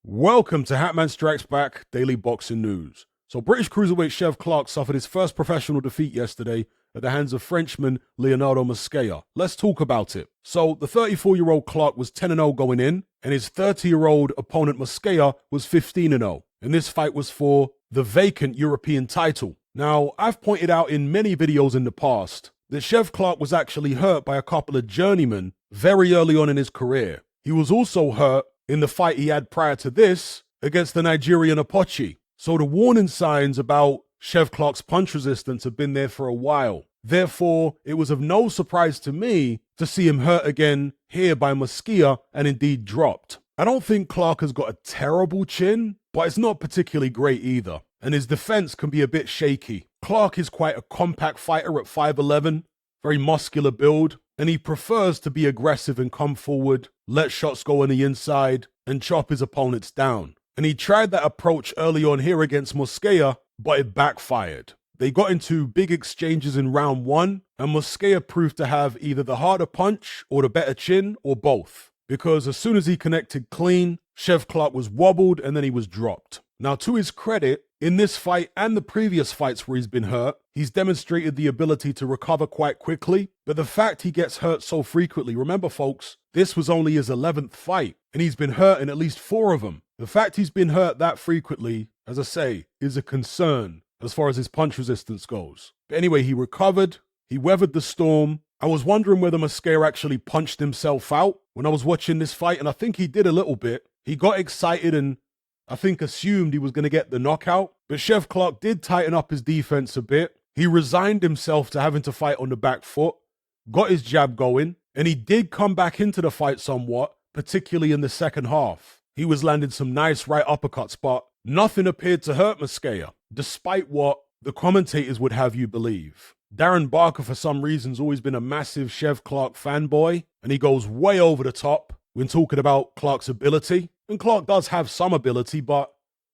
Welcome to Hatman Strikes Back Daily Boxing News. So British cruiserweight Chev Clarke suffered his first professional defeat yesterday at the hands of Frenchman Leonardo Mosquea. Let's talk about it. So the 34-year-old Clarke was 10-0 going in, and his 30-year-old opponent Mosquea was 15-0. And this fight was for the vacant European title. Now, I've pointed out in many videos in the past that Chev Clarke was actually hurt by a couple of journeymen very early on in his career. He was also hurt in the fight he had prior to this against the Nigerian Apochi. So the warning signs about Chev Clarke's punch resistance have been there for a while. Therefore, it was of no surprise to me to see him hurt again here by Mosquea and indeed dropped. I don't think Clarke has got a terrible chin, but it's not particularly great either, and his defense can be a bit shaky. Clarke is quite a compact fighter at 5'11", very muscular build, and he prefers to be aggressive and come forward, let shots go on the inside, and chop his opponents down. And he tried that approach early on here against Mosquea, but it backfired. They got into big exchanges in round one, and Mosquea proved to have either the harder punch or the better chin, or both. Because as soon as he connected clean, Chev Clarke was wobbled and then he was dropped. Now, to his credit, in this fight and the previous fights where he's been hurt, he's demonstrated the ability to recover quite quickly. But the fact he gets hurt so frequently, remember folks, this was only his 11th fight, and he's been hurt in at least 4 of them. The fact he's been hurt that frequently, as I say, is a concern as far as his punch resistance goes. But anyway, he recovered, he weathered the storm. I was wondering whether Mosquea actually punched himself out when I was watching this fight, and I think he did a little bit. He got excited and I think assumed he was going to get the knockout, but Chev Clarke did tighten up his defense a bit. He resigned himself to having to fight on the back foot, got his jab going, and he did come back into the fight somewhat, particularly in the second half. He was landing some nice right uppercuts, but nothing appeared to hurt Mosquea, despite what the commentators would have you believe. Darren Barker, for some reason, has always been a massive Chev Clarke fanboy, and he goes way over the top when talking about Clarke's ability. And Clarke does have some ability, but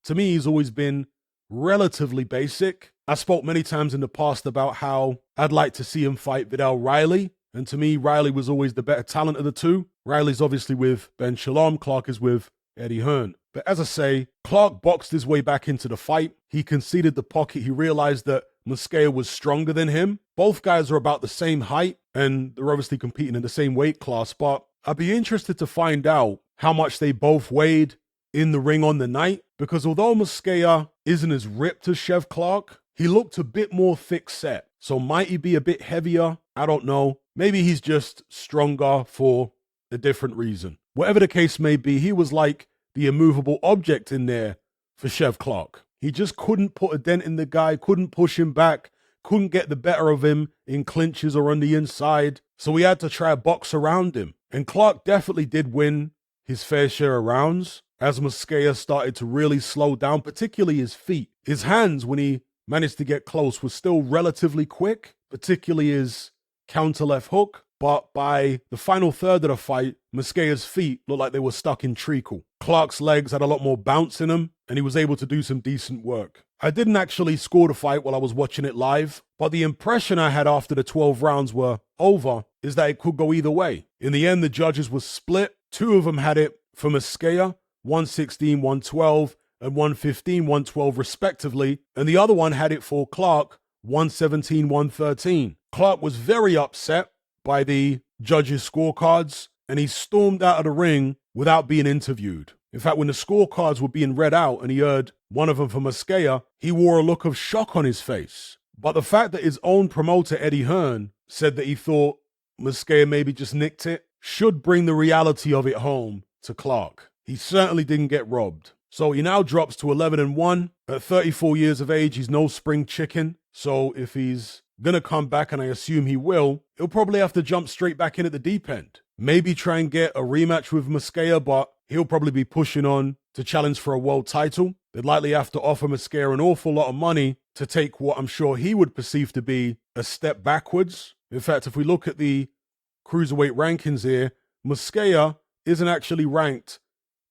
to me, he's always been relatively basic. I spoke many times in the past about how I'd like to see him fight Vidal Riley, and to me, Riley was always the better talent of the two. Riley's obviously with Ben Shalom, Clarke is with Eddie Hearn. But as I say, Clarke boxed his way back into the fight. He conceded the pocket. He realized that Mosquea was stronger than him. Both guys are about the same height, and they're obviously competing in the same weight class, but I'd be interested to find out how much they both weighed in the ring on the night, because although Mosquea isn't as ripped as Chev Clarke, he looked a bit more thick set. So might he be a bit heavier? I don't know. Maybe he's just stronger for a different reason. Whatever the case may be, he was like the immovable object in there for Chev Clarke. He just couldn't put a dent in the guy, couldn't push him back, couldn't get the better of him in clinches or on the inside. So he had to try a box around him. And Clarke definitely did win his fair share of rounds as Mosquea started to really slow down, particularly his feet. His hands, when he managed to get close, was still relatively quick, particularly his counter left hook. But by the final third of the fight, Mosquea's feet looked like they were stuck in treacle. Clarke's legs had a lot more bounce in them, and he was able to do some decent work. I didn't actually score the fight while I was watching it live, but the impression I had after the 12 rounds were over is that it could go either way. In the end, the judges were split. 2 of them had it for Mosquea, 116-112 and 115-112 respectively, and the other one had it for Clarke, 117-113. Clarke was very upset by the judges' scorecards, and he stormed out of the ring without being interviewed. In fact, when the scorecards were being read out and he heard one of them for Mosquea, he wore a look of shock on his face. But the fact that his own promoter, Eddie Hearn, said that he thought Mosquea maybe just nicked it should bring the reality of it home to Clarke. He certainly didn't get robbed. So he now drops to 11-1. At 34 years of age, he's no spring chicken. So if he's gonna come back, and I assume he will, he'll probably have to jump straight back in at the deep end. Maybe try and get a rematch with Mosquea, but he'll probably be pushing on to challenge for a world title. They'd likely have to offer Mosquea an awful lot of money to take what I'm sure he would perceive to be a step backwards. In fact, if we look at the cruiserweight rankings here, Mosquea isn't actually ranked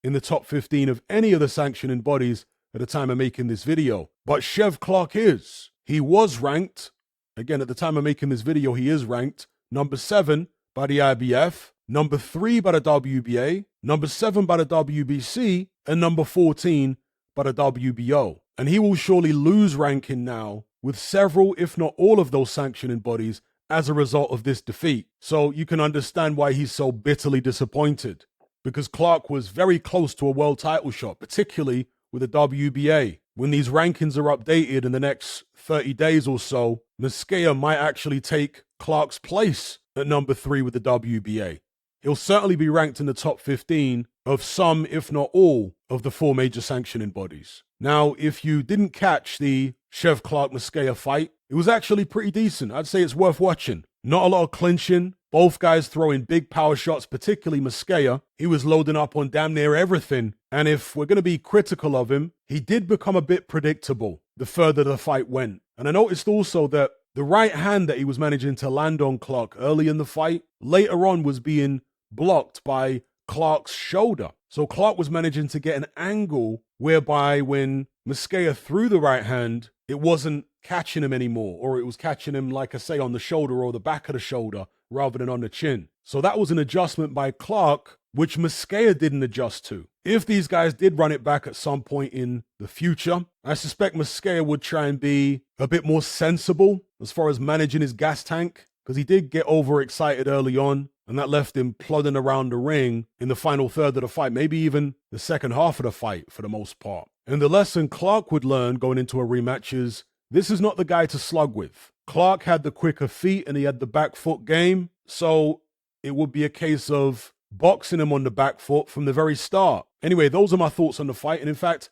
in the top 15 of any of the sanctioning bodies at the time of making this video. But Chev Clarke is. He was ranked, again, at the time of making this video, he is ranked number 7 by the IBF, number 3 by the WBA, number 7 by the WBC, and number 14 by the WBO. And he will surely lose ranking now with several, if not all of those sanctioning bodies as a result of this defeat. So you can understand why he's so bitterly disappointed, because Clarke was very close to a world title shot, particularly with the WBA. When these rankings are updated in the next 30 days or so, Mosquea might actually take Clarke's place at number 3 with the WBA. He'll certainly be ranked in the top 15 of some, if not all, of the 4 major sanctioning bodies. Now, if you didn't catch the Chev Clarke-Mosquea fight, it was actually pretty decent. I'd say it's worth watching. Not a lot of clinching. Both guys throwing big power shots, particularly Mosquea. He was loading up on damn near everything. And if we're going to be critical of him, he did become a bit predictable the further the fight went. And I noticed also that the right hand that he was managing to land on Clarke early in the fight, later on was being blocked by Clarke's shoulder. So Clarke was managing to get an angle whereby when Mosquea threw the right hand, it wasn't catching him anymore, or it was catching him, like I say, on the shoulder or the back of the shoulder rather than on the chin. So that was an adjustment by Clarke, which Mosquea didn't adjust to. If these guys did run it back at some point in the future, I suspect Mosquea would try and be a bit more sensible as far as managing his gas tank, because he did get overexcited early on, and that left him plodding around the ring in the final third of the fight, maybe even the second half of the fight for the most part. And the lesson Clarke would learn going into a rematch is, this is not the guy to slug with. Clarke had the quicker feet and he had the back foot game, so it would be a case of boxing him on the back foot from the very start. Anyway, those are my thoughts on the fight. And in fact,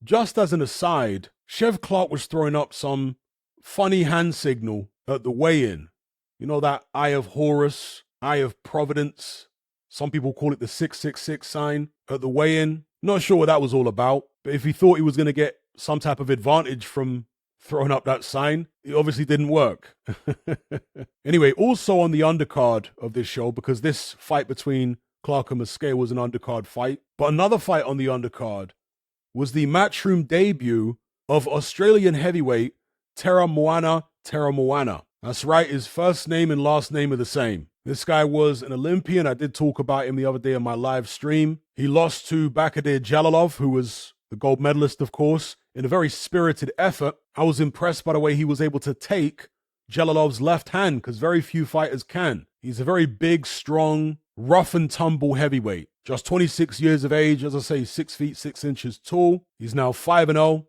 just as an aside, Chev Clarke was throwing up some funny hand signal at the weigh-in. You know, that Eye of Horus, Eye of Providence. Some people call it the 666 sign at the weigh-in. Not sure what that was all about, but if he thought he was going to get some type of advantage from throwing up that sign, it obviously didn't work. Anyway, also on the undercard of this show, because this fight between Clarke and Mosquea was an undercard fight, but another fight on the undercard was the Matchroom debut of Australian heavyweight Tera Moana. That's right, his first name and last name are the same. This guy was an Olympian. I did talk about him the other day on my live stream. He lost to Bakadir Jalilov, who was the gold medalist, of course, in a very spirited effort. I was impressed by the way he was able to take Jalilov's left hand, because very few fighters can. He's a very big, strong, rough and tumble heavyweight. Just 26 years of age, as I say, 6 feet 6 inches tall. He's now 5-0.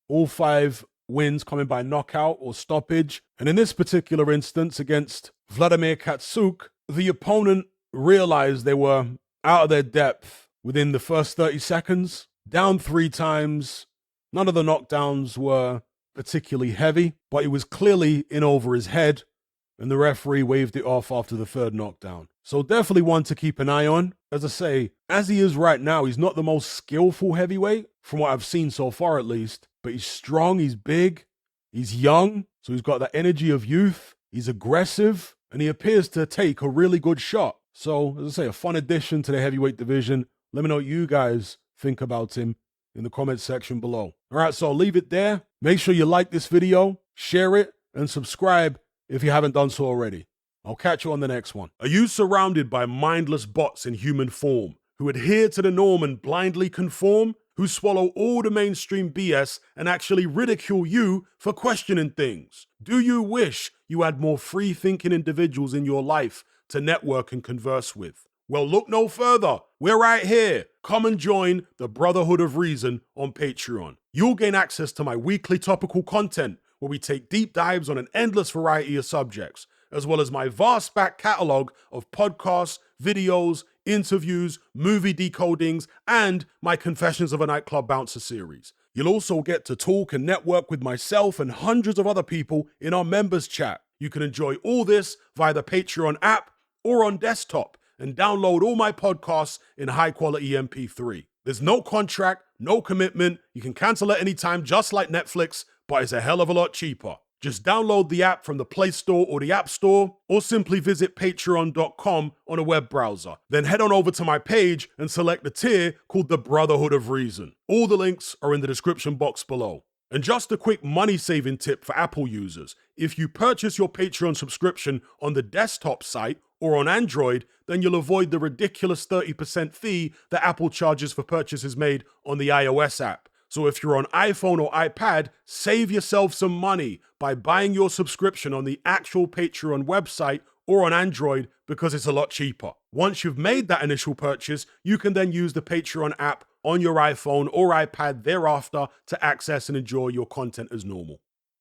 All 5 wins coming by knockout or stoppage. And in this particular instance against Vladimir Katsuk, the opponent realized they were out of their depth within the first 30 seconds. Down 3 times. None of the knockdowns were particularly heavy, but it was clearly in over his head, and the referee waved it off after the 3rd knockdown. So definitely one to keep an eye on. As I say, as he is right now, he's not the most skillful heavyweight, from what I've seen so far at least, but he's strong, he's big, he's young, so he's got that energy of youth, he's aggressive, and he appears to take a really good shot. So, as I say, a fun addition to the heavyweight division. Let me know what you guys think about him in the comments section below. All right, so I'll leave it there. Make sure you like this video, share it, and subscribe if you haven't done so already. I'll catch you on the next one. Are you surrounded by mindless bots in human form who adhere to the norm and blindly conform, who swallow all the mainstream BS and actually ridicule you for questioning things? Do you wish you had more free-thinking individuals in your life to network and converse with? Well, look no further. We're right here. Come and join the Brotherhood of Reason on Patreon. You'll gain access to my weekly topical content where we take deep dives on an endless variety of subjects, as well as my vast back catalogue of podcasts, videos, interviews, movie decodings, and my Confessions of a Nightclub Bouncer series. You'll also get to talk and network with myself and hundreds of other people in our members chat. You can enjoy all this via the Patreon app or on desktop, and download all my podcasts in high-quality MP3. There's no contract, no commitment. You can cancel at any time, just like Netflix, but it's a hell of a lot cheaper. Just download the app from the Play Store or the App Store, or simply visit patreon.com on a web browser. Then head on over to my page and select the tier called the Brotherhood of Reason. All the links are in the description box below. And just a quick money-saving tip for Apple users. If you purchase your Patreon subscription on the desktop site or on Android, then you'll avoid the ridiculous 30% fee that Apple charges for purchases made on the iOS app. So if you're on iPhone or iPad, save yourself some money by buying your subscription on the actual Patreon website or on Android because it's a lot cheaper. Once you've made that initial purchase, you can then use the Patreon app on your iPhone or iPad thereafter to access and enjoy your content as normal.